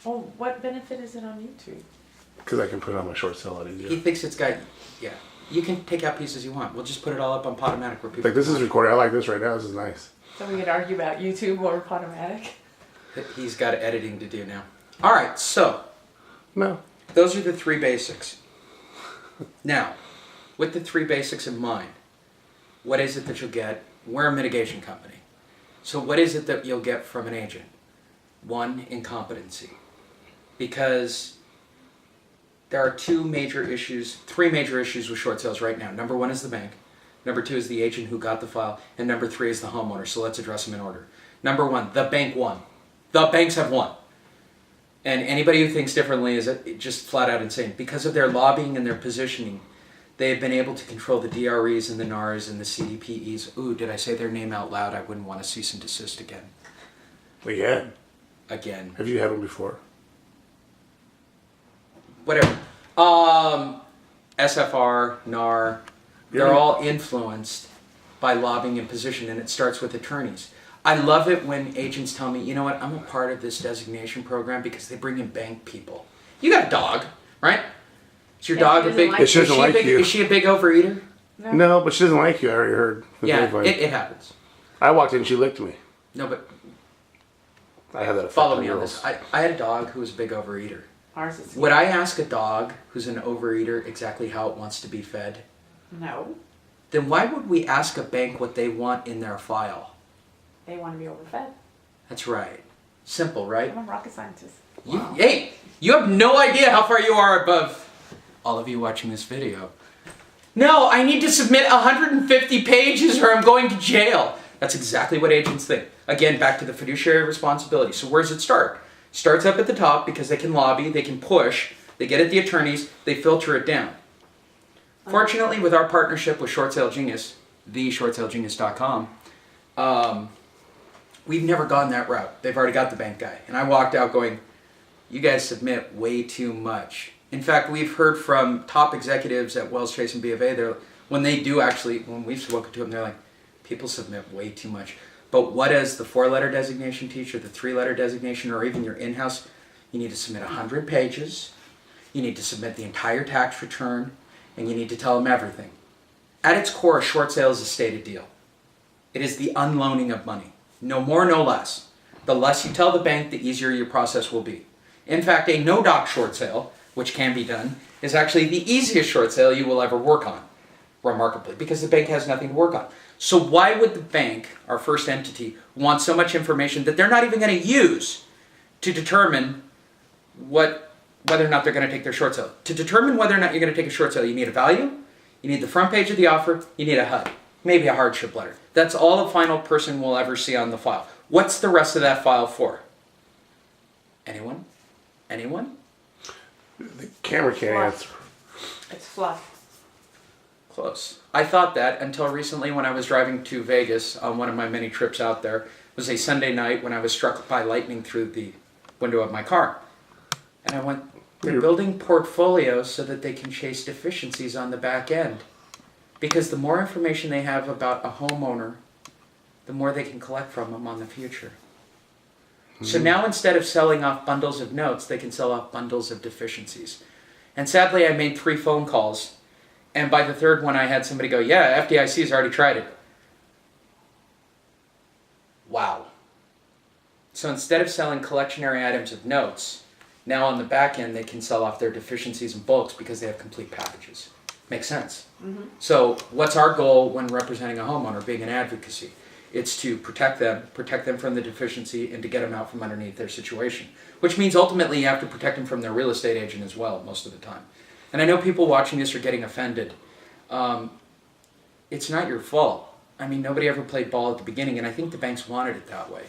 Oh, what benefit is it on YouTube? Because I can put it on my short sale a lot He easier. thinks it's got, yeah. You can take out pieces you want. We'll just put it all up on Podomatic where people. Like this is recorded. I like this right now. This is nice. So we could argue about YouTube or Podomatic. He's got editing to do now. All right, so No. those are the three basics. Now, with the three basics in mind, what is it that you'll get? We're a mitigation company. So what is it that you'll get from an agent? One, incompetency. Because there are three major issues with short sales right now. Number one is the bank. Number two is the agent who got the file. And number three is the homeowner. So let's address them in order. Number one, the bank won. The banks have won. And anybody who thinks differently is just flat out insane. Because of their lobbying and their positioning, they have been able to control the DREs and the NARs and the CDPEs. Ooh, did I say their name out loud? I wouldn't want to cease and desist again. We had. Again. Have you had one before? Whatever. SFR, NAR, they're all influenced by lobbying and position, and it starts with attorneys. I love it when agents tell me, you know what, I'm a part of this designation program because they bring in bank people. You got a dog, right? Is your dog a big... She doesn't like you. Is she a big overeater? No, but she doesn't like you. I already heard. Yeah, it happens. I walked in and she licked me. No, but I had that effect follow on me on girls. this. I had a dog who was a big overeater. Ours is... Would I ask a dog who's an overeater exactly how it wants to be fed? No. Then why would we ask a bank what they want in their file? They want to be overfed. That's right. Simple, right? I'm a rocket scientist. Hey, you have no idea how far you are above all of you watching this video. No, I need to submit 150 pages or I'm going to jail. That's exactly what agents think. Again, back to the fiduciary responsibility. So where does it start? Starts up at the top because they can lobby, they can push, they get at the attorneys, they filter it down. Fortunately, with our partnership with Short Sale Genius, theshortsalegenius.com, we've never gone that route. They've already got the bank guy. And I walked out going, you guys submit way too much. In fact, we've heard from top executives at Wells, Chase, and B of A, when we've spoken to them, they're like, people submit way too much. But what does the 4-letter designation teach, or the 3-letter designation, or even your in-house? You need to submit 100 pages. You need to submit the entire tax return, and you need to tell them everything. At its core, a short sale is a stated deal. It is the unloaning of money. No more, no less. The less you tell the bank, the easier your process will be. In fact, a no-doc short sale, which can be done, is actually the easiest short sale you will ever work on, remarkably, because the bank has nothing to work on. So why would the bank, our first entity, want so much information that they're not even going to use to determine whether or not they're going to take their short sale? To determine whether or not you're going to take a short sale, you need a value, you need the front page of the offer, you need a HUD, maybe a hardship letter. That's all a final person will ever see on the file. What's the rest of that file for? Anyone? Anyone? The camera can't answer. It's fluff. Close. I thought that until recently when I was driving to Vegas on one of my many trips out there. It was a Sunday night when I was struck by lightning through the window of my car. And I went, they're building portfolios so that they can chase deficiencies on the back end. Because the more information they have about a homeowner, the more they can collect from them on the future. So now instead of selling off bundles of notes, they can sell off bundles of deficiencies. And sadly, I made 3 phone calls. And by the third one, I had somebody go, yeah, FDIC's already tried it. Wow. So instead of selling collectionary items of notes, now on the back end, they can sell off their deficiencies in bulks because they have complete packages. Makes sense. Mm-hmm. So what's our goal when representing a homeowner, being an advocacy? It's to protect them from the deficiency, and to get them out from underneath their situation. Which means ultimately you have to protect them from their real estate agent as well, most of the time. And I know people watching this are getting offended. It's not your fault. I mean, nobody ever played ball at the beginning, and I think the banks wanted it that way.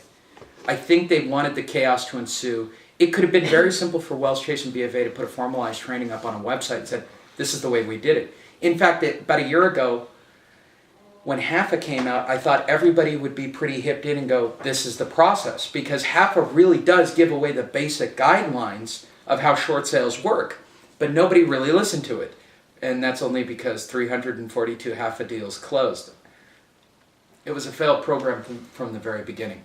I think they wanted the chaos to ensue. It could have been very simple for Wells, Chase, and B of A to put a formalized training up on a website and said, this is the way we did it. In fact, about a year ago, when HAFA came out, I thought everybody would be pretty hipped in and go, this is the process. Because HAFA really does give away the basic guidelines of how short sales work. But nobody really listened to it. And that's only because 342 HAFA deals closed. It was a failed program from the very beginning.